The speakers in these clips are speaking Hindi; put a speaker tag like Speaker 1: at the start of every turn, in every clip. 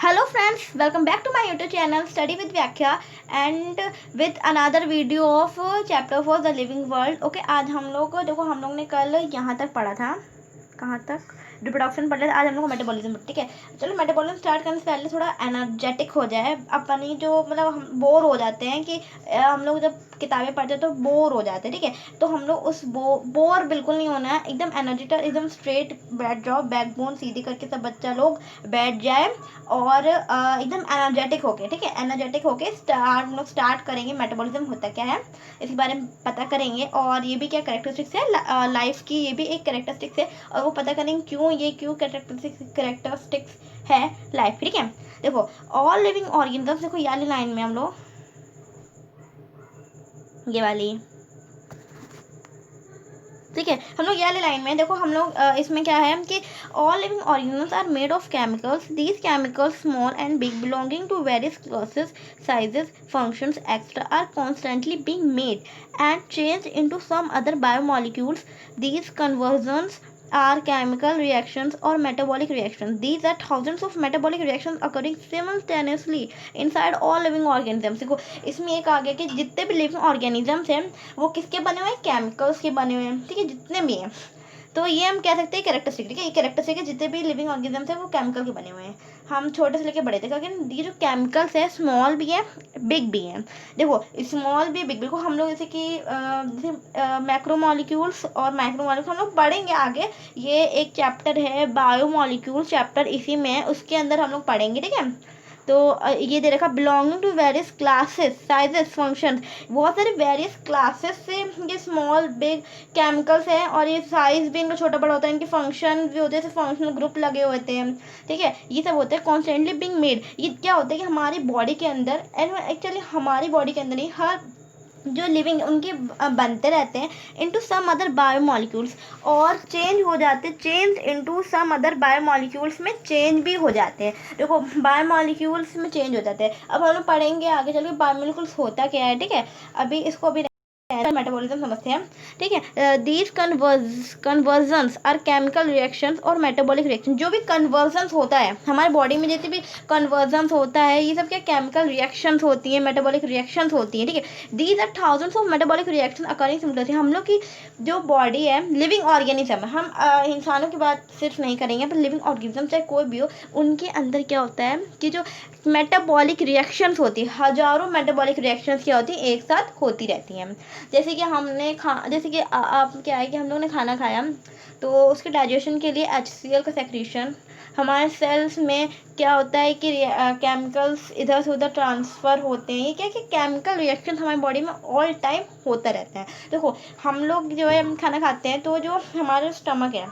Speaker 1: Hello friends, welcome back to my YouTube channel Study with Vyakhya and with another video of chapter for the living world. Okay, आज हम लोग देखो हम लोग ने कल यहाँ तक पढ़ा था, कहाँ तक रिप्रोडक्शन पढ़ रहे थे। आज हम लोग को मेटाबॉलिज्म, ठीक है। चलो मेटाबॉलिज्म स्टार्ट करने से पहले थोड़ा एनर्जेटिक हो जाए अपनी, जो मतलब हम बोर हो जाते हैं कि हम लोग जब किताबें पढ़ते हैं तो बोर हो जाते हैं, ठीक है। तो हम लोग उस बोर बिल्कुल नहीं होना है, एकदम एनर्जेटिक, एकदम स्ट्रेट बैठ जाओ, बैकबोन सीधी करके सब बच्चा लोग बैठ जाए और एकदम एनर्जेटिक होके, ठीक है, एनर्जेटिक होके हम लोग स्टार्ट करेंगे। मेटाबॉलिज्म होता क्या है इसके बारे में पता करेंगे, और ये भी क्या कैरेक्टरिस्टिक्स है लाइफ की, ये भी एक कैरेक्टरिस्टिक्स है, और वो पता करेंगे क्यों कैरेक्टरिस्टिक्स है लाइफ, ठीक है। देखो ऑल लिविंग ऑर्गेनिजम्स, देखो ये वाली लाइन में हम लोग, ये वाली, ठीक है, हम लोग ये वाली लाइन में देखो हम लोग इसमें क्या है कि all living organisms are made of chemicals, these chemicals small and big belonging to various classes, sizes, functions etcetera are constantly being made and changed into some other biomolecules. These conversions are chemical reactions or metabolic reactions. These are thousands of metabolic reactions occurring simultaneously inside all living organisms. देखो इसमें एक आ गया कि जितने भी लिविंग ऑर्गेनिजम्स हैं वो किसके बने हुए हैं, केमिकल्स के बने हुए हैं, ठीक है, जितने भी हैं। तो ये हम कह सकते हैं कैरेक्टरिस्टिक, ठीक है, ये कैरेक्टरिस्टिक है, जितने भी लिविंग ऑर्गेनिजम्स हैं वो केमिकल के बने हुए हैं। हम छोटे से लेके बड़े थे, क्योंकि ये जो केमिकल्स है स्मॉल भी है बिग भी है। देखो स्मॉल भी बिग भी को हम लोग जैसे कि मैक्रोमोलिक्यूल्स और माइक्रोमोलिक्यूल्स हम लोग पढ़ेंगे आगे। ये एक चैप्टर है बायोमोलिक्यूल्स चैप्टर, इसी में उसके अंदर हम लोग पढ़ेंगे, ठीक है। तो ये दे रखा belonging to various classes, sizes, functions, बहुत सारे वेरियस क्लासेस से ये स्मॉल बिग केमिकल्स हैं, और ये साइज भी इनका छोटा बड़ा होता है, इनके फंक्शन भी होते हैं, फंक्शनल ग्रुप लगे होते हैं, ठीक है। ये सब होते हैं कॉन्स्टेंटली बीइंग मेड। ये क्या होता है कि हमारी बॉडी के अंदर, एंड एक्चुअली हमारी बॉडी के अंदर ही हर जो लिविंग उनके बनते रहते हैं इनटू सम अदर बायोमॉलिक्यूल्स, और चेंज हो जाते, change into some other biomolecules में चेंज भी हो जाते हैं। देखो बायोमॉलिक्यूल्स में चेंज हो जाते हैं। अब हम लोग पढ़ेंगे आगे चल के बायोमॉलिक्यूल्स होता क्या है, ठीक है। अभी इसको अभी मेटाबॉलिज्म समझते हैं, ठीक है। These conversions are chemical reactions और मेटाबॉलिक रिएक्शन। जो भी कन्वर्जन्स होता है हमारे बॉडी में, जितने भी कन्वर्जन्स होता है, ये सब क्या केमिकल रिएक्शंस होती हैं, मेटाबॉलिक रिएक्शंस होती हैं, ठीक है। These are thousands of metabolic reaction occurring similarly. हम लोग की जो बॉडी है लिविंग ऑर्गेनिज्म, हम इंसानों की बात सिर्फ नहीं करेंगे, पर लिविंग ऑर्गेनिज्म चाहे कोई भी हो, उनके अंदर क्या होता है कि जो मेटाबॉलिक रिएक्शंस होती है, हजारों मेटाबॉलिक रिएक्शंस क्या होती है एक साथ होती रहती हैं। जैसे कि हमने जैसे कि आप क्या है कि हम लोगों ने खाना खाया, तो उसके डाइजेशन के लिए HCl का सेक्रीशन, हमारे सेल्स में क्या होता है कि केमिकल्स इधर से उधर ट्रांसफ़र होते हैं। ये क्या कि केमिकल रिएक्शन हमारी बॉडी में ऑल टाइम होता रहता है। देखो हम लोग जो है खाना खाते हैं, तो जो हमारा स्टमक है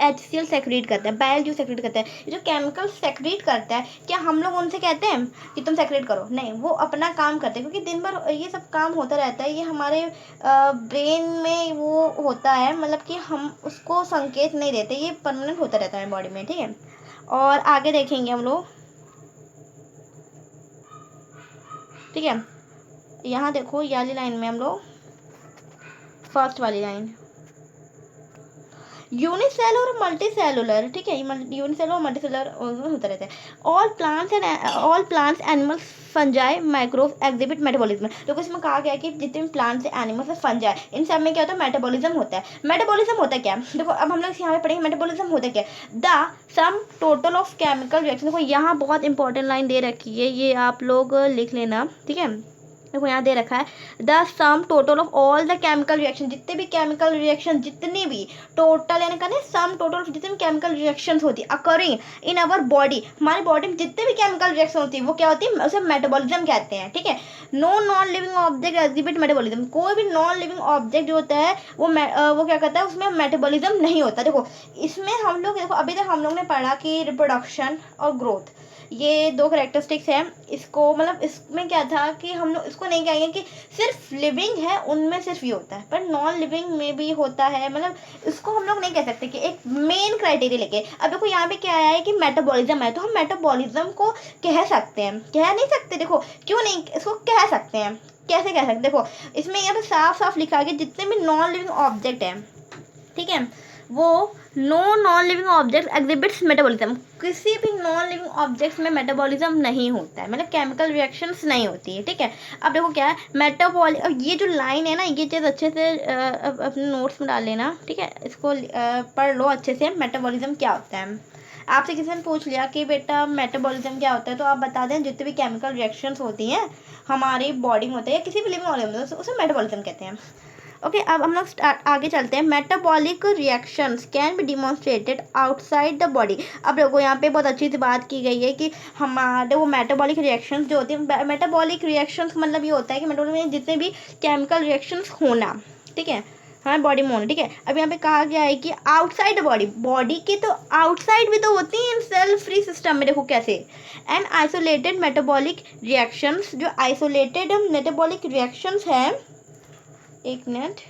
Speaker 1: HCl सेक्रेट करता है, बाइल जो सेक्रेट करता है, जो केमिकल सेक्रेट करता है, क्या हम लोग उनसे कहते हैं कि तुम सेक्रेट करो? नहीं, वो अपना काम करते हैं, क्योंकि दिन भर ये सब काम होता रहता है। ये हमारे ब्रेन में वो होता है, मतलब कि हम उसको संकेत नहीं देते, ये परमानेंट होता रहता है बॉडी में, ठीक है। और आगे देखेंगे हम लोग, ठीक है। यहाँ देखो ये वाली लाइन में हम लोग, फर्स्ट वाली लाइन, यूनिसेलुलर और मल्टीसेलुलर, ठीक है, यूनिसेलुलर और मल्टीसेलुलर होता रहता है। All plants animals fungi माइक्रोव exhibit metabolism. तो इसमें कहा गया है कि जितने भी प्लांट्स एनिमल्स है फंजाई, इन सब में क्या होता है, मेटाबॉलिज्म होता है। मेटाबॉलिज्म होता है क्या, देखो अब हम लोग यहाँ पे पढ़ेंगे मेटाबॉलिज्म होता है क्या। The sum total of chemical reaction, देखो यहाँ बहुत इंपॉर्टेंट लाइन दे रखी है, ये आप लोग लिख लेना, ठीक है। देखो यहाँ दे रखा है the sum total of all the chemical reaction, जितने भी केमिकल रिएक्शन, जितनी भी टोटल यानी कहते हैं सम टोटल ऑफ जितने भी केमिकल रिएक्शन होती है अकरिंग इन अवर बॉडी, हमारी बॉडी में जितने भी केमिकल रिएक्शन होती है वो क्या होती है, उसे मेटाबॉलिज्म कहते हैं, ठीक है। No non living object exhibit metabolism, कोई भी नॉन लिविंग ऑब्जेक्ट जो होता है वो क्या करता है, उसमें मेटाबॉलिज्म नहीं होता। देखो इसमें हम लोग, देखो अभी तक हम लोग ने पढ़ा कि रिप्रोडक्शन और ग्रोथ, ये दो करेक्टरिस्टिक्स हैं। इसको मतलब इसमें क्या था कि हम लोग इसको नहीं कहेंगे कि सिर्फ लिविंग है उनमें सिर्फ ये होता है, पर नॉन लिविंग में भी होता है, मतलब इसको हम लोग नहीं कह सकते कि एक मेन क्राइटेरिया लेके। अब देखो यहाँ पे क्या आया है कि मेटाबॉलिज्म है, तो हम मेटाबॉलिज्म को कह सकते हैं, कह नहीं सकते, देखो क्यों नहीं, इसको कह सकते हैं, कैसे कह सकते, देखो इसमें यहाँ पे साफ साफ लिखा है कि जितने भी नॉन लिविंग ऑब्जेक्ट हैं, ठीक है, वो no non living object exhibits metabolism, किसी भी नॉन लिविंग ऑब्जेक्ट्स में मेटाबॉलिज्म नहीं होता है, मतलब केमिकल रिएक्शंस नहीं होती है, ठीक है। अब देखो क्या है अब ये जो लाइन है ना, ये चीज़ अच्छे से अपने नोट्स में डाल लेना, ठीक है, इसको पढ़ लो अच्छे से। मेटाबॉलिज्म क्या होता है, आपसे किसी ने पूछ लिया कि बेटा मेटाबॉलिज्म क्या होता है, तो आप बता दें जितनी भी केमिकल रिएक्शंस होती हैं हमारी बॉडी में होती है या किसी भी लिविंग ऑर्गेनिज्म में, उसे मेटाबॉलिज्म कहते हैं। ओके, अब हम लोग आगे चलते हैं। Metabolic reactions can be demonstrated outside the body. अब देखो यहाँ पे बहुत अच्छी सी बात की गई है कि हमारे वो मेटाबॉलिक रिएक्शंस जो होती है, मेटाबॉलिक रिएक्शंस मतलब ये होता है कि मेटाबॉलिक में जितने भी केमिकल रिएक्शंस होना, ठीक है, हमारे बॉडी में होना, ठीक है। अब यहाँ पे कहा गया है कि आउटसाइड बॉडी, बॉडी के तो आउटसाइड भी तो होती हैं इन सेल फ्री सिस्टम में, देखो कैसे। एंड आइसोलेटेड मेटाबॉलिक रिएक्शंस, जो आइसोलेटेड मेटाबॉलिक रिएक्शंस हैं, एक मिनट,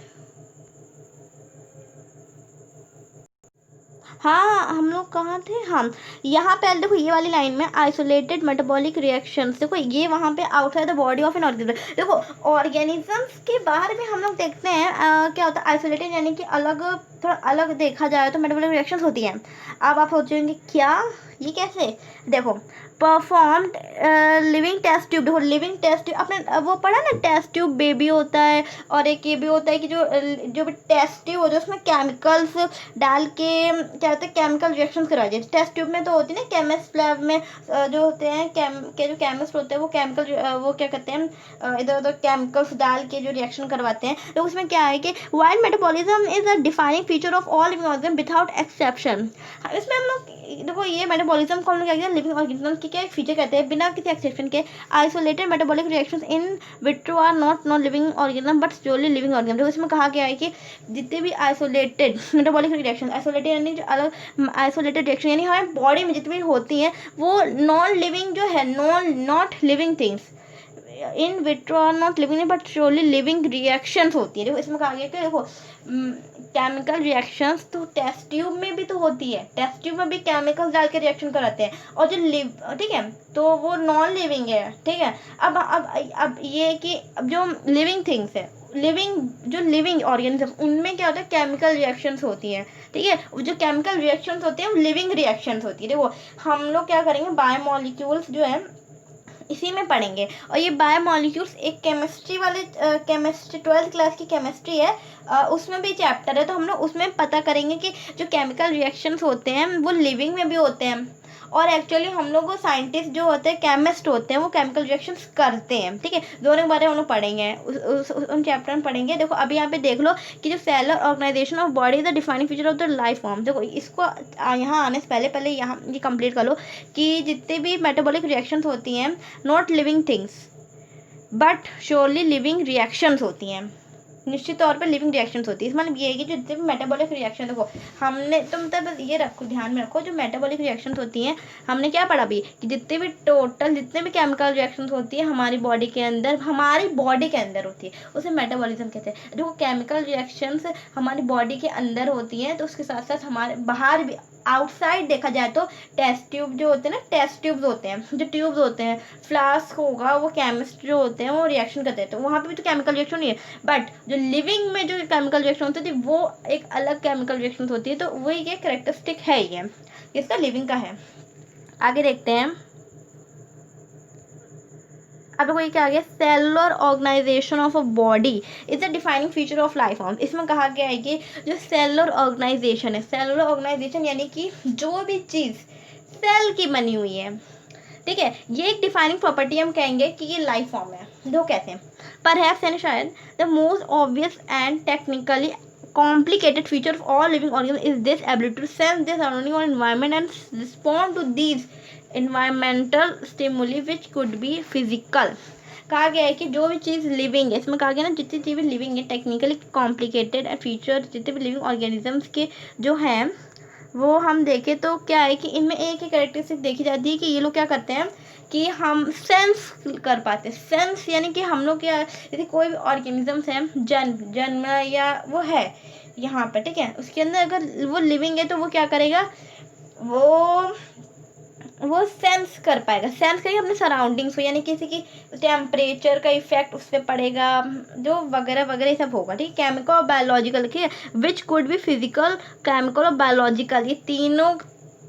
Speaker 1: हाँ हम लोग कहाँ थे, हम यहाँ पे देखो ये वाली लाइन में आइसोलेटेड मेटाबॉलिक रिएक्शंस, देखो ये वहाँ पे outside the body of an organism. देखो ऑर्गेनिजम्स के बारे में हम लोग देखते हैं क्या होता है आइसोलेटेड, यानी कि अलग, थोड़ा अलग देखा जाए तो मेटाबॉलिक रिएक्शंस होती हैं। अब आप सोचेंगे क्या, ये कैसे, देखो परफॉर्म्ड लिविंग टेस्ट ट्यूब, देखो लिविंग टेस्ट ट्यूब आपने वो पढ़ा ना, टेस्ट ट्यूब बेबी होता है, और एक ये भी होता है कि जो भी टेस्ट ट्यूब होता है उसमें केमिकल्स डाल के क्या होता है केमिकल रिएक्शंस करवाई जाती है। टेस्ट ट्यूब में तो होती है ना, केमिस्ट लैब में जो होते हैं जो केमिस्ट होते हैं वो केमिकल वो क्या कहते हैं इधर उधर केमिकल्स डाल के जो रिएक्शन करवाते हैं। तो उसमें क्या है कि wild metabolism is a defining feature of all living organism without exception. इसमें हम लोग देखो ये मेटाबॉलिज्म को हम लोग क्या कहते हैं, लिविंग ऑर्गेनिज्म की क्या एक फीचर कहते हैं बिना किसी एक्सेप्शन के। Isolated metabolic reactions in vitro are not living organism but purely living organism. तो इसमें कहा गया है कि जितने भी आइसोलेटेड मेटाबॉलिक रिएक्शन, आइसोलेटेड यानी जो अलग आइसोलेटेड रिएक्शन यानी हमारे बॉडी में जितनी भी होती हैं वो नॉन लिविंग जो है, not living things in vitro are not living but purely living reactions होती है। देखो इसमें कहा गया कि देखो केमिकल रिएक्शंस तो टेस्ट ट्यूब में भी तो होती है, टेस्ट ट्यूब में भी केमिकल्स डाल के रिएक्शन कराते हैं, और जो ठीक है तो वो नॉन लिविंग है, ठीक है। अब ये कि अब जो लिविंग थिंग्स है, जो लिविंग ऑर्गेनिज्म उनमें क्या होता है केमिकल रिएक्शंस होती हैं, ठीक है। जो केमिकल रिएक्शंस होती हैं वो लिविंग रिएक्शंस होती है। देखो हम लोग क्या करेंगे बायोमॉलिक्यूल्स जो है इसी में पढ़ेंगे, और ये बायोमॉलिक्यूल्स एक केमिस्ट्री वाले केमिस्ट्री 12th क्लास की केमिस्ट्री है, उसमें भी चैप्टर है, तो हम लोग उसमें पता करेंगे कि जो केमिकल रिएक्शंस होते हैं वो लिविंग में भी होते हैं, और एक्चुअली हम लोग साइंटिस्ट जो होते हैं केमिस्ट होते हैं वो केमिकल रिएक्शंस करते हैं, ठीक है। दोनों के बारे में हम लोग पढ़ेंगे उन चैप्टर में पढ़ेंगे। देखो अभी यहाँ पे देख लो कि जो cellular organization of body is the defining feature of the life form. देखो इसको यहाँ आने से पहले यहाँ ये कंप्लीट कर लो कि जितने भी मेटाबॉलिक रिएक्शंस होती हैं not living things but surely living reactions होती हैं, निश्चित तौर पर लिविंग रिएक्शंस होती है। मतलब ये है कि जो जितने भी मेटाबॉलिक रिएक्शन, देखो हमने तो मतलब ये रखो ध्यान में रखो जो मेटाबॉलिक रिएक्शंस होती हैं हमने क्या पढ़ा अभी कि जितने भी केमिकल रिएक्शंस होती है हमारी बॉडी के अंदर होती है उसे मेटाबॉलिज्म कहते हैं। देखो केमिकल रिएक्शंस हमारी बॉडी के अंदर होती हैं तो उसके साथ साथ हमारे बाहर भी आउटसाइड देखा जाए तो टेस्ट ट्यूब जो होते हैं ना, टेस्ट ट्यूब्स होते हैं, जो ट्यूब्स होते हैं, फ्लास्क होगा, वो केमिस्ट जो होते हैं वो रिएक्शन करते हैं, तो वहाँ पे भी तो केमिकल रिएक्शन नहीं है। बट जो लिविंग में जो केमिकल रिएक्शन होती है वो एक अलग केमिकल रिएक्शन होती है, तो वही ये कैरेक्टरिस्टिक है, ये इसका लिविंग का है। आगे देखते हैं, अब देखो ये क्या आ गया, cellular organization of a body is a defining feature of life form. इसमें कहा गया है कि जो सेलुलर ऑर्गेनाइजेशन है, सेलुलर ऑर्गेनाइजेशन यानी कि जो भी चीज़ सेल की बनी हुई है, ठीक है, ये एक डिफाइनिंग प्रॉपर्टी हम कहेंगे कि ये लाइफ फॉर्म है। दो कहते हैं परहैप्स यानी शायद the most obvious and technically complicated feature of all living organisms is this ability to sense their surrounding or environment and respond to these environmental stimuli which could be physical। कहा गया है कि जो भी चीज़ लिविंग है, इसमें कहा गया ना जितनी चीज़ें लिविंग है टेक्निकली कॉम्प्लिकेटेड एंड फीचर जितने भी लिविंग ऑर्गेनिजम्स के जो हैं वो हम देखें तो क्या है कि इनमें एक ही कैरेक्टरिस्टिक देखी जाती है कि ये लोग क्या करते हैं कि हम सेंस कर पाते हैं। सेंस यानी कि हम लोग क्या, यदि कोई भी ऑर्गेनिजम्स है जन्म या वो है यहाँ पर, ठीक है, उसके अंदर अगर वो लिविंग है तो वो क्या करेगा, वो वो सेंस कर पाएगा, सेंस करेगा अपने सराउंडिंग्स को, यानी किसी की टेम्परेचर का इफेक्ट उस पर पड़ेगा, जो वगैरह वगैरह ये सब होगा, ठीक है। केमिकल और बायोलॉजिकल, ठीक है, which could be physical, chemical और बायोलॉजिकल, ये तीनों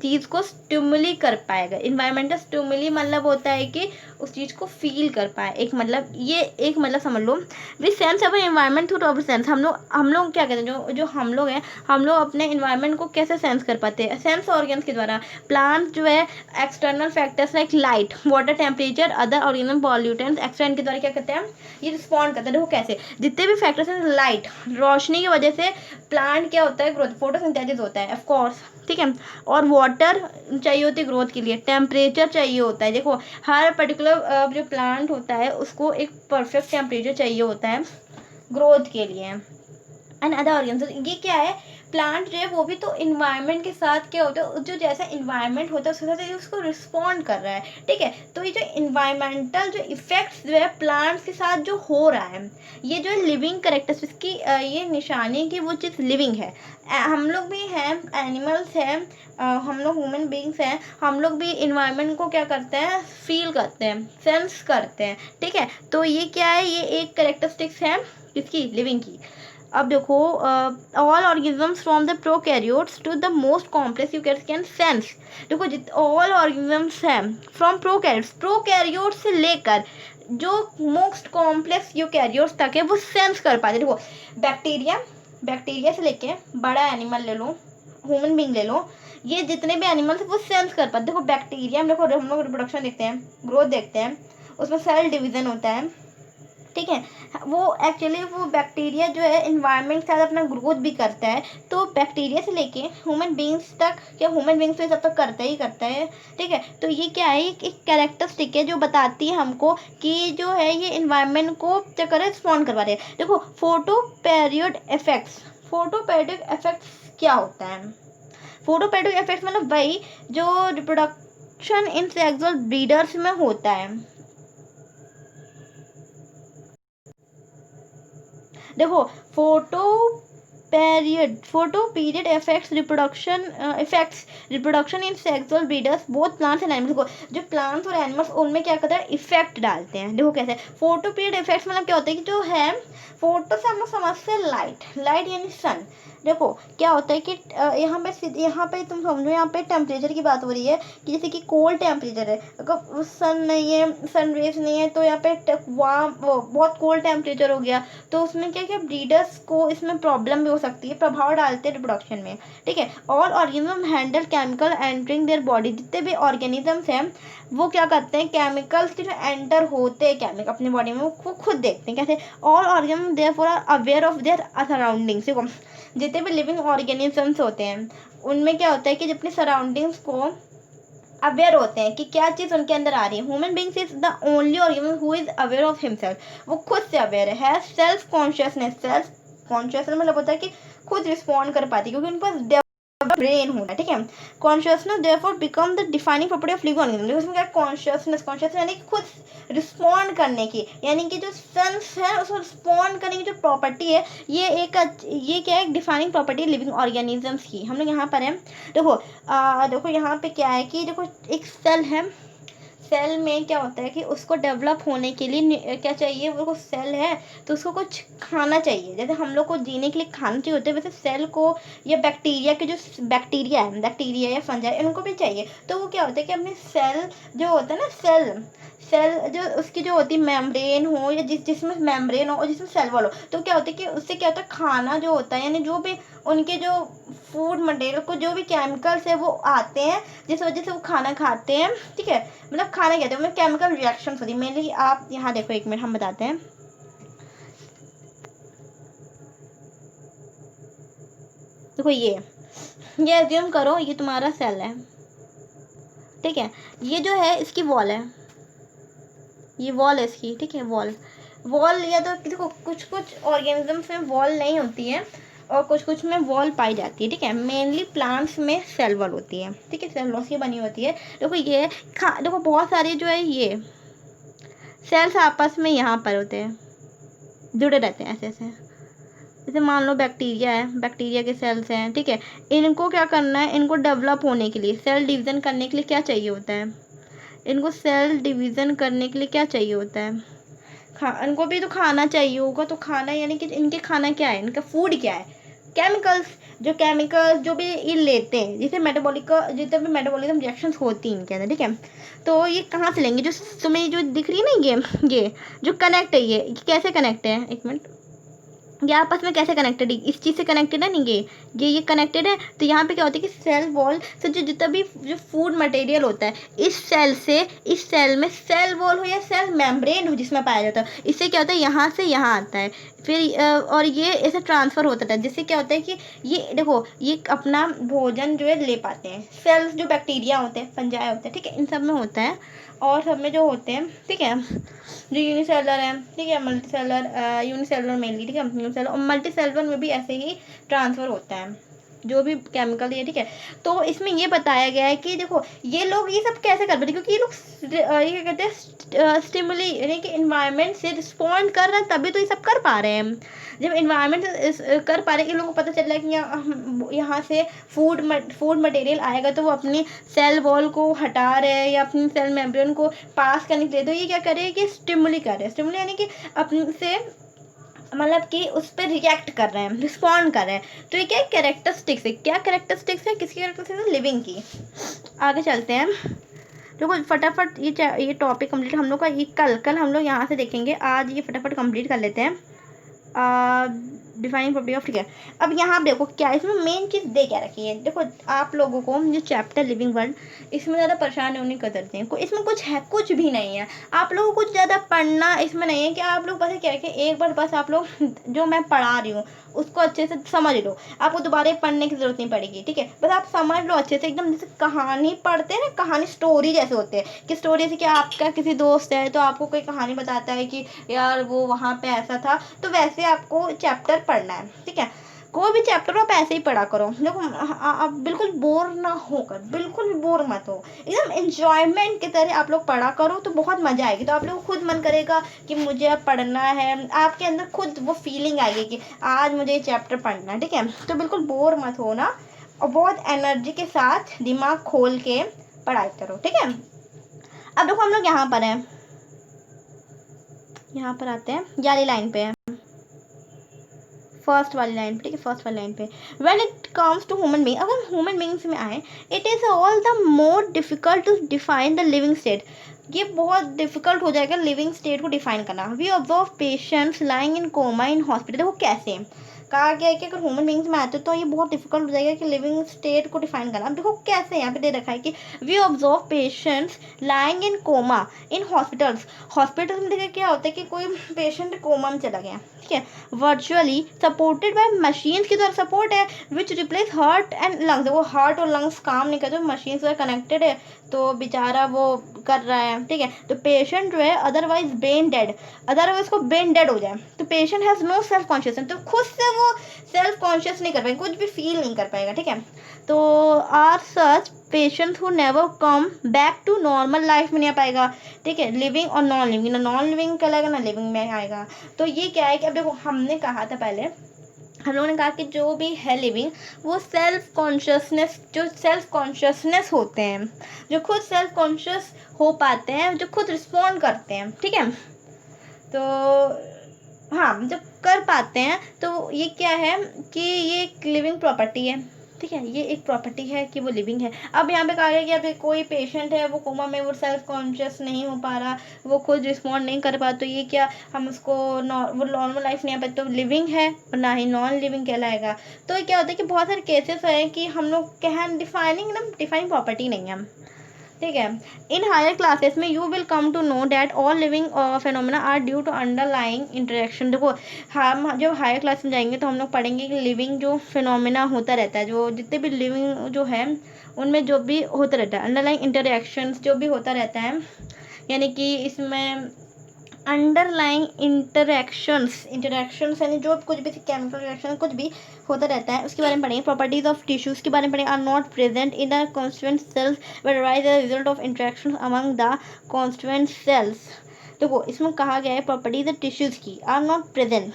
Speaker 1: चीज़ को स्टिमुली कर पाएगा। इन्वायरमेंटल स्टिमुली मतलब होता है कि उस चीज़ को फील कर पाए, एक मतलब ये एक मतलब समझ लो, we sense our environment through our sense. हम लोग क्या कहते हैं, जो जो हम लोग हैं, हम लोग अपने इन्वायरमेंट को कैसे सेंस कर पाते हैं, सेंस ऑर्गन्स के द्वारा। प्लांट जो है external factors like light, water, temperature, other organic pollutants external के द्वारा क्या करते हैं, ये रिस्पॉन्ड करते हैं। देखो कैसे, जितने भी फैक्टर्स हैं, लाइट, रोशनी की वजह से प्लांट क्या होता है, ग्रोथ, फोटोसिंथेसिस होता है ऑफ कोर्स, ठीक है। और वाटर चाहिए होती है ग्रोथ के लिए, टेम्परेचर चाहिए होता है। देखो हर पर्टिकुलर जो प्लांट होता है उसको एक परफेक्ट टेम्परेचर चाहिए होता है ग्रोथ के लिए। एंड अदर ऑर्गेन्स, ये क्या है, प्लांट जो है वो भी तो इन्वायरमेंट के साथ क्या होता है, जो जैसा इन्वायरमेंट होता है उसके साथ ये उसको रिस्पॉन्ड कर रहा है, ठीक है। तो ये जो इन्वायरमेंटल जो इफेक्ट्स जो है प्लांट्स के साथ जो हो रहा है, ये जो है लिविंग करेक्टरिस्टिक्स की ये निशानी की वो चीज़ लिविंग है। हम लोग भी हैं, एनिमल्स हैं, हम लोग ह्यूमन बींग्स हैं, हम लोग भी इन्वायरमेंट को क्या करते हैं, फील करते हैं, सेंस करते हैं, ठीक है। तो ये क्या है, ये एक करेक्टरिस्टिक्स है किसकी, लिविंग की। अब देखो, all organisms from the prokaryotes to the most complex you can sense. देखो ऑल ऑर्गेनिजम्स हैं फ्रॉम प्रोकैरियोट्स से लेकर जो मोस्ट कॉम्प्लेक्स यूकैरियोट्स तक है वो सेंस कर पाते। देखो बैक्टीरिया से लेके बड़ा एनिमल ले लो, ह्यूमन बींग ले लो, ये जितने भी एनिमल्स है वो सेंस कर पाते। देखो बैक्टीरिया में देखो हम लोग रिप्रोडक्शन देखते हैं, ग्रोथ देखते हैं, उसमें सेल डिवीजन होता है, ठीक है। वो एक्चुअली वो बैक्टीरिया जो है इन्वायरमेंट के साथ अपना ग्रोथ भी करता है। तो बैक्टीरिया से लेके ह्यूमन बींग्स तक, क्या ह्यूमन बींग्स तो ये सब तक करता ही करता है, ठीक है। तो ये क्या है, एक कैरेक्टरिस्टिक है जो बताती है हमको कि जो है ये इन्वायरमेंट को क्या करे, रिस्पॉन्ड करवा रहे हैं। देखो photo period effects, photo period effects क्या होता है, फोटो पीरियड इफेक्ट्स मतलब वही जो रिप्रोडक्शन इन सेक्सुअल ब्रीडर्स में होता है। देखो photo period effects reproduction in sexual breeders both plants and animals को, जो प्लांट्स और एनिमल्स उनमें क्या करता है, इफेक्ट डालते हैं। देखो कैसे, फोटो पीरियड इफेक्ट्स मतलब क्या होता है कि जो है फोटो से हम लोग समझते हैं लाइट यानी सन। देखो क्या होता है कि यहाँ पे तुम समझो, यहाँ पे टेम्परेचर की बात हो रही है कि जैसे कि कोल्ड टेम्परेचर है, अगर सन नहीं है, सन रेज नहीं है, तो यहाँ पे वार्म बहुत कोल्ड टेम्परेचर हो गया, तो उसमें क्या क्या ब्रीडर्स को इसमें प्रॉब्लम भी हो सकती है, प्रभाव डालते हैं रिप्रोडक्शन में, ठीक है। All organism handle chemical entering their body, जितने भी ऑर्गेनिजम्स हैं वो क्या करते हैं, केमिकल्स के जो एंटर होते हैं केमिकल अपने बॉडी में वो खुद देखते हैं कैसे। All organism therefore are aware of their surroundings. देखो जितने भी लिविंग ऑर्गेनिजम्स होते हैं उनमें क्या होता है कि अपने सराउंडिंग्स को अवेयर होते हैं कि क्या चीज़ उनके अंदर आ रही है। Human beings is the only organism who is aware of himself, वो खुद से अवेयर है सेल्फ कॉन्शियसनेस। सेल्फ कॉन्शियसनेस मतलब होता है कि खुद रिस्पॉन्ड कर पाती है क्योंकि उनके पास ब्रेन होता है, ठीक है। Consciousness therefore become the defining property of living organism. उसमें क्या कॉन्शियसनेस यानी कि खुद रिस्पॉन्ड करने की, यानी कि जो सेंस है उसको रिस्पॉन्ड करने की जो प्रॉपर्टी है, ये क्या है, एक डिफाइनिंग प्रॉपर्टी लिविंग ऑर्गेनिजम्स की। हम लोग यहाँ पर हैं, देखो यहाँ पे क्या है कि देखो एक सेल है, सेल में क्या होता है कि उसको डेवलप होने के लिए क्या चाहिए, वो सेल है तो उसको कुछ खाना चाहिए। जैसे हम लोग को जीने के लिए खाना चाहिए होता है, वैसे सेल को या बैक्टीरिया या फंजाई उनको भी चाहिए। तो वो क्या होता है कि अपने सेल जो होता है ना, सेल जो उसकी जो होती है मेम्ब्रेन हो या जिसमें मेम्ब्रेन हो और जिसमें सेल वॉल हो, तो क्या होता है कि उससे क्या होता है, खाना जो होता है यानी जो भी उनके जो फूड मटेरियल को जो भी केमिकल्स है वो आते हैं जिस वजह से वो खाना खाते हैं, ठीक है। मतलब खाना कहते हैं उनमें केमिकल रिएक्शंस होती है मेनली। आप यहाँ देखो, एक मिनट हम बताते हैं। देखो ये एज्यूम करो ये तुम्हारा सेल है, ठीक है। ये जो है इसकी वॉल है, ये वॉल है इसकी, ठीक है। वॉल या तो देखो कुछ ऑर्गेनिजम्स में वॉल नहीं होती है और कुछ में वॉल पाई जाती है, ठीक है। मेनली प्लांट्स में सेल वॉल होती है, ठीक है, सेलुलोज की बनी होती है। देखो ये देखो बहुत सारे जो है ये सेल्स आपस में यहाँ पर होते हैं, जुड़े रहते हैं ऐसे ऐसे, जैसे मान लो बैक्टीरिया है, बैक्टीरिया के सेल्स हैं, ठीक है। इनको क्या करना है, इनको डेवलप होने के लिए, सेल डिवीज़न करने के लिए क्या चाहिए होता है, इनको सेल डिवीज़न करने के लिए क्या चाहिए होता है, इनको भी तो खाना चाहिए होगा। तो खाना यानी कि इनके खाना क्या है, इनका फूड क्या है, केमिकल्स। जो केमिकल्स जो भी ये लेते हैं, जिसे मेटाबॉलिक, जितने भी मेटाबॉलिज्म रिएक्शंस होती हैं इनके अंदर, ठीक है। तो ये कहाँ से लेंगे, जो तुम्हें जो दिख रही है ना, ये जो कनेक्ट है, ये कैसे कनेक्ट है, एक मिनट, ये आपस में कैसे कनेक्टेड है, इस चीज़ से कनेक्टेड है नहीं, ये कनेक्टेड है। तो यहाँ पे क्या होता है कि सेल वॉल से जो जितना भी जो फूड मटेरियल होता है, इस सेल से इस सेल में सेल वॉल हो या सेल मेम्ब्रेन हो जिसमें पाया जाता है, इससे क्या होता है, यहाँ से यहाँ आता है, फिर और ये ऐसे ट्रांसफ़र होता है, जिससे क्या होता है कि ये देखो, ये अपना भोजन जो है ले पाते हैं। सेल्स जो बैक्टीरिया होते हैं, फंजाई होते हैं, ठीक है, इन सब में होता है, और सब में जो होते हैं, ठीक है, जो यूनिसेलर है, ठीक है, मल्टीसेलर, यूनिसेलर मेनली, ठीक है, यूनिसेलर और मल्टीसेलर में भी ऐसे ही ट्रांसफ़र होता है जो भी केमिकल है, ठीक है। तो इसमें ये बताया गया है कि देखो ये लोग ये सब कैसे कर पाते हैं, क्योंकि ये लोग ये क्या कहते हैं, स्टिमुली यानी कि इन्वायरमेंट से रिस्पॉन्ड कर रहे हैं, तभी तो ये सब कर पा रहे हैं। जब इन्वायरमेंट कर पा रहे हैं, इन लोगों को पता चल रहा है कि यहाँ से फूड मटेरियल आएगा, तो वो अपनी सेल वॉल को हटा रहे हैं या अपनी सेल मेम्ब्रेन को पास करने के लिए, तो ये क्या कर रहे हैं कि स्टिमुली कर रहे हैं। स्टिमुली यानी कि अपने से मतलब कि उस पर रिएक्ट कर रहे हैं, रिस्पॉन्ड कर रहे हैं। तो ये क्या कैरेक्टरिस्टिक्स है, क्या कैरेक्टरिस्टिक्स है, किसकी कैरेक्टरिस्टिक्स है, लिविंग की। आगे चलते हैं, देखो फटाफट ये टॉपिक कंप्लीट हम लोग का, ये कल हम लोग यहाँ से देखेंगे, आज ये फटाफट कंप्लीट कर लेते हैं। डिफाइनिंग प्रॉपर्टी ऑफ, ठीक है। अब यहाँ देखो क्या इसमें मेन चीज़ दे क्या रखी है, देखो आप लोगों को जो चैप्टर लिविंग वर्ल्ड, इसमें ज़्यादा परेशान होने की करते हैं, इसमें कुछ है, कुछ भी नहीं है। आप लोगों को कुछ ज़्यादा पढ़ना इसमें नहीं है, कि आप लोग बस क्या रखें, एक बार बस आप लोग जो मैं पढ़ा रही हूँ उसको अच्छे से समझ लो, आपको दोबारा पढ़ने की ज़रूरत नहीं पड़ेगी, ठीक है। बस आप समझ लो अच्छे से, एकदम जैसे कहानी पढ़ते हैं ना, कहानी स्टोरी जैसे होते हैं, कि स्टोरी जैसे कि आपका किसी दोस्त है तो आपको कोई कहानी बताता है कि यार वो वहाँ पे ऐसा था, तो वैसे आपको चैप्टर पढ़ना है, ठीक है। कोई भी चैप्टर आप ऐसे ही पढ़ा करो, देखो आप बिल्कुल बोर ना होकर, बिल्कुल भी बोर मत हो, एकदम एंजॉयमेंट की तरह आप लोग पढ़ा करो, तो बहुत मज़ा आएगी। तो आप लोग को खुद मन करेगा कि मुझे अब पढ़ना है, आपके अंदर खुद वो फीलिंग आएगी कि आज मुझे ये चैप्टर पढ़ना है, ठीक है। तो बिल्कुल बोर मत हो ना, और बहुत एनर्जी के साथ दिमाग खोल के पढ़ाई करो, ठीक है। अब देखो हम लोग यहाँ पर हैं, यहाँ पर आते हैं, वाली लाइन पे है, फर्स्ट वाली लाइन पे, ठीक है, फर्स्ट वाली लाइन पे, when it comes to human being, अगर ह्यूमन बीइंग्स में आए, it is all the more difficult to define the living state. ये बहुत डिफिकल्ट हो जाएगा लिविंग स्टेट को डिफाइन करना। We observe patients lying in coma in hospital, देखो कैसे कहा गया है कि अगर ह्यूमन बींग्स में आते तो ये बहुत डिफिकल्ट हो जाएगा कि लिविंग स्टेट को डिफाइन करना। अब देखो कैसे यहाँ पे दे रखा है कि we observe patients lying in coma in hospitals. Hospital में देखिए क्या होता है कि कोई पेशेंट कोमा में चला गया, ठीक है, वर्चुअली सपोर्टेड बाय मशीन्स की तरह सपोर्ट है, विच रिप्लेस हार्ट एंड लंग्स। वो हार्ट और लंग्स काम नहीं करते, मशीन से कनेक्टेड है, तो बेचारा वो कर रहा है, ठीक है। तो पेशेंट जो है अदरवाइज ब्रेन डेड, अदरवाइज को ब्रेन डेड हो जाए, तो patient has no self consciousness, तो खुद से वो सेल्फ कॉन्शियस नहीं कर पाएगा, कुछ भी फील नहीं कर पाएगा, ठीक है। तो are such patients who never come back to normal life में नहीं आ पाएगा, ठीक है। लिविंग और नॉन लिविंग, ना नॉन लिविंग कहलाएगा ना लिविंग में आएगा। तो ये क्या है कि अब देखो हमने कहा था पहले, हम लोगों ने कहा कि जो भी है लिविंग वो सेल्फ कॉन्शियसनेस, जो सेल्फ कॉन्शियसनेस होते हैं, जो खुद सेल्फ कॉन्शियस हो पाते हैं, जो खुद रिस्पॉन्ड करते हैं, ठीक है। तो हाँ, जब कर पाते हैं तो ये क्या है कि ये एक लिविंग प्रॉपर्टी है, ठीक है, ये एक प्रॉपर्टी है कि वो लिविंग है। अब यहाँ पे कहा गया कि अब कोई पेशेंट है वो कोमा में, वो सेल्फ कॉन्शियस नहीं हो पा रहा, वो खुद रिस्पॉन्ड नहीं कर पा, तो ये क्या हम उसको वो नॉर्मल लाइफ नहीं आ पाती, तो लिविंग है और ना ही नॉन लिविंग कहलाएगा। तो ये क्या होता है कि बहुत सारे केसेस हैं कि हम लोग कह डिफाइनिंग प्रॉपर्टी नहीं है, ठीक है। इन हायर क्लासेस में you will come to know that all living phenomena are due to underlying interaction. देखो हम जब हायर क्लास में जाएंगे तो हम लोग पढ़ेंगे कि लिविंग जो फिनोमेना होता रहता है, जो जितने भी लिविंग जो है उनमें जो भी होता रहता है, अंडरलाइंग इंटरेक्शंस जो भी होता रहता है, यानी कि इसमें अंडरलाइंग इंटरेक्शंस यानी जो कुछ भी केमिकल रिएक्शन कुछ भी होता रहता है उसके बारे में पढ़ेंगे। प्रॉपर्टीज ऑफ टिश्यूज के बारे में पढ़ेंगे। Are not present in the constituent cells but arise as a result of interaction among the constituent cells. देखो इसमें कहा गया है प्रॉपर्टीज ऑफ टिश्यूज की आर नॉट प्रेजेंट,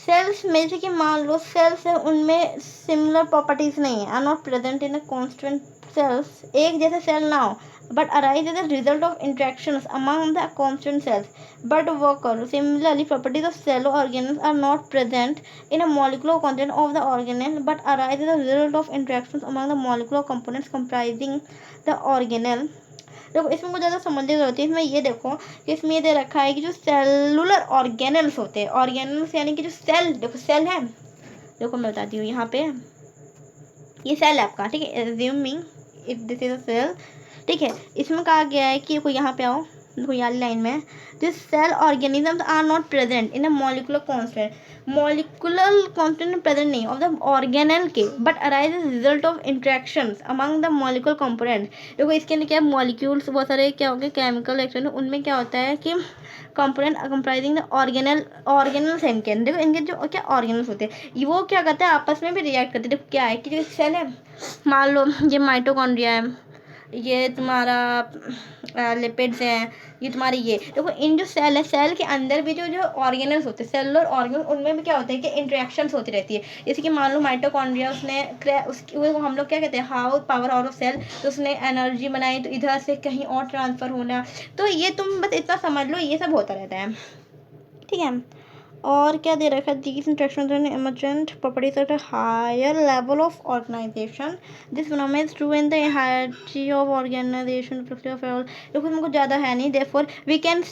Speaker 1: सेल्स में जैसे कि मान लो सेल्स है, उनमें सिमिलर प्रॉपर्टीज नहीं है, are not present in a constant cells, एक जैसे सेल ना हो, but arise as a result of interactions among the constant cells. But occur similarly, properties of cell organelles are not present in a molecular content of the organelle, but arise as a result of interactions among the molecular components comprising the organelle. देखो इसमें कुछ ज़्यादा समझने की जरूरत है। इसमें ये देखो कि इसमें ये दे रखा है कि जो सेलुलर ऑर्गेनल्स होते हैं, ऑर्गेनल्स यानी कि जो सेल, देखो सेल है, देखो मैं बताती हूँ, यहाँ पे ये सेल है आपका, ठीक है, assuming if this is a cell, ठीक है। इसमें कहा गया है कि कोई यहाँ पे आओ, देखो यहाँ लाइन में, this cell organisms are not present in a molecular constant, molecular constant present नहीं ऑफ द ऑर्गेनल के, but arise as result of interactions among the molecular component. देखो इसके अंदर क्या मॉलिक्यूल्स बहुत सारे क्या होंगे, केमिकल रिएक्शन, उनमें क्या होता है कि कंपोनेंट कंप्राइजिंग द ऑर्गेनल्स है इनके अंदर। देखो इनके जो क्या ऑर्गेनल्स होते हैं वो क्या करते हैं, आपस में भी रिएक्ट करते हैं। देखो क्या है कि जो सेल है, मान लो ये माइटोकॉन्ड्रिया है, ये तुम्हारा लिपिड्स हैं, ये तुम्हारी ये देखो, इन जो सेल है, सेल के अंदर भी जो जो ऑर्गेनल्स होते हैं, सेलुलर ऑर्गेनल, उनमें भी क्या होता है कि इंटरेक्शंस होती रहती है। जैसे कि मान लो माइटोकॉन्ड्रिया, उसने उसकी वो हम लोग क्या कहते हैं, how power out of cell, तो उसने एनर्जी बनाई तो इधर से कहीं और ट्रांसफ़र होना, तो ये तुम बस इतना समझ लो, ये सब होता रहता है, ठीक है। और क्या दे रखा है, these interactions and emergent properties at a higher level of organization, this phenomena is true in the hierarchy of organization of all. देखो इसमें कुछ ज़्यादा है नहीं, therefore we can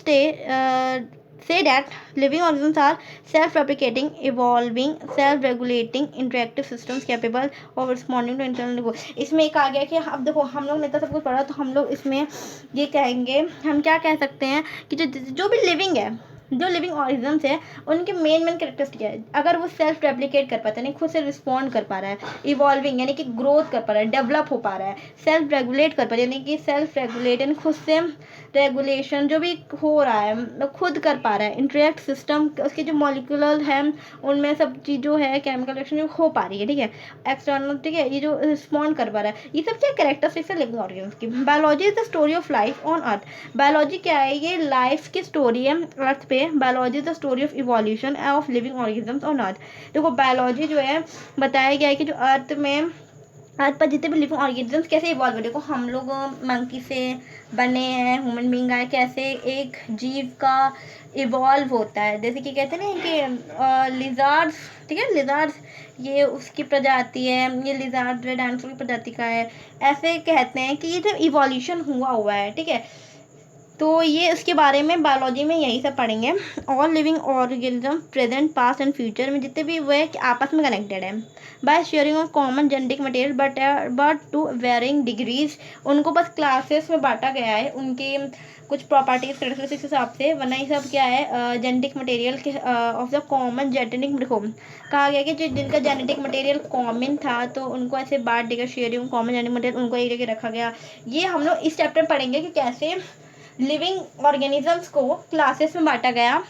Speaker 1: say that living organisms are self-replicating, evolving, self-regulating, interactive systems capable of responding to internal goals। इसमें एक आ गया कि अब देखो हम लोग ने तो सब कुछ पढ़ा, तो हम लोग इसमें ये कहेंगे, हम क्या कह सकते हैं कि जो भी लिविंग है, जो लिविंग ऑर्गेनिजम्स है, उनके मेन कैरेक्टरिस्टिक है, अगर वो सेल्फ रेप्लिकेट कर पाता है, यानी खुद से रिस्पॉन्ड कर पा रहा है, इवॉल्विंग यानी कि ग्रोथ कर पा रहा है, डेवलप हो पा रहा है, सेल्फ रेगुलेट कर पा रहा है, यानी कि सेल्फ रेगुलेट यानी खुद से रेगुलेशन जो भी हो रहा है मतलब खुद कर पा रहा है, इंटरेक्ट सिस्टम, उसके जो मॉलिक्यूलर है उनमें सब चीज़ जो है केमिकल रिएक्शन जो हो पा रही है, ठीक है, एक्सटर्नल, ठीक है, ये जो रिस्पॉन्ड कर पा रहा है, ये सब क्या कैरेक्टरिस्टिक्स है लिविंग ऑर्गेनिज्म की। Biology is the story of life on earth. Biology क्या है, ये लाइफ की स्टोरी है अर्थ पे। Biology is the story of evolution of living organisms on earth. देखो बायोलॉजी जो है बताया गया है कि जो अर्थ पर जितने भी लिविंग ऑर्गेनिजम्स कैसे इवॉल्व हो, देखो हम लोग मंकी से बने हैं, ह्यूमन बींग आए, कैसे एक जीव का इवॉल्व होता है, जैसे कि कहते हैं ना कि लिजार्ड्स, ठीक है, लिजार्ड्स ये उसकी प्रजाति है, ये लिजार्ड जो है डायनासोर की प्रजाति का है, ऐसे कहते हैं कि ये जो इवोल्यूशन हुआ है, ठीक है। तो ये उसके बारे में बायोलॉजी में यही सब पढ़ेंगे। All living organism present past and future में जितने भी वे आपस में कनेक्टेड है by sharing of common genetic material, but to varying degrees. उनको बस क्लासेस में बांटा गया है, उनकी कुछ प्रॉपर्टीज कैरेक्टरिस्टिक्स के हिसाब से, वरना ये सब क्या है जेनेटिक मटेरियल के ऑफ द कॉमन जेनेटिक, देखो कहा गया कि जिनका जेनेटिक मटेरियल कॉमन था तो उनको ऐसे बांट देगा, शेयरिंग कॉमन जेनेटिक मटेरियल, उनको एक जगह रखा गया। ये हम लोग इस चैप्टर पढ़ेंगे कि कैसे लिविंग ऑर्गेनिजम्स को क्लासेस में बांटा गया,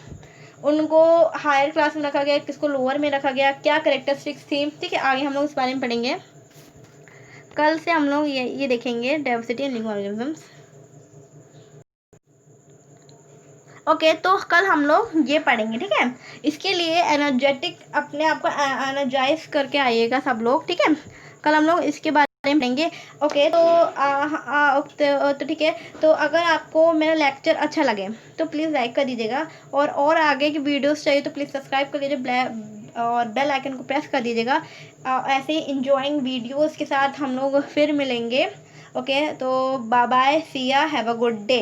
Speaker 1: उनको हायर क्लास में रखा गया, किसको लोअर में रखा गया, क्या कैरेक्टरिस्टिक्स थी, ठीक है। आगे हम लोग इस बारे में पढ़ेंगे। कल से हम लोग ये देखेंगे diversity in living organisms. Okay तो कल हम लोग ये पढ़ेंगे, ठीक है। इसके लिए एनर्जेटिक अपने आप को एनर्जाइज करके आइएगा सब लोग, ठीक है। कल हम लोग इसके बारे में पढ़ेंगे। ओके तो ठीक है। तो अगर आपको मेरा लेक्चर अच्छा लगे तो प्लीज़ लाइक कर दीजिएगा, और आगे की वीडियोस चाहिए तो प्लीज़ सब्सक्राइब कर लीजिए और बेल आइकन को प्रेस कर दीजिएगा। ऐसे ही इंजॉइंग वीडियोस के साथ हम लोग फिर मिलेंगे। ओके तो बाय बाय, सी या, हैव अ गुड डे।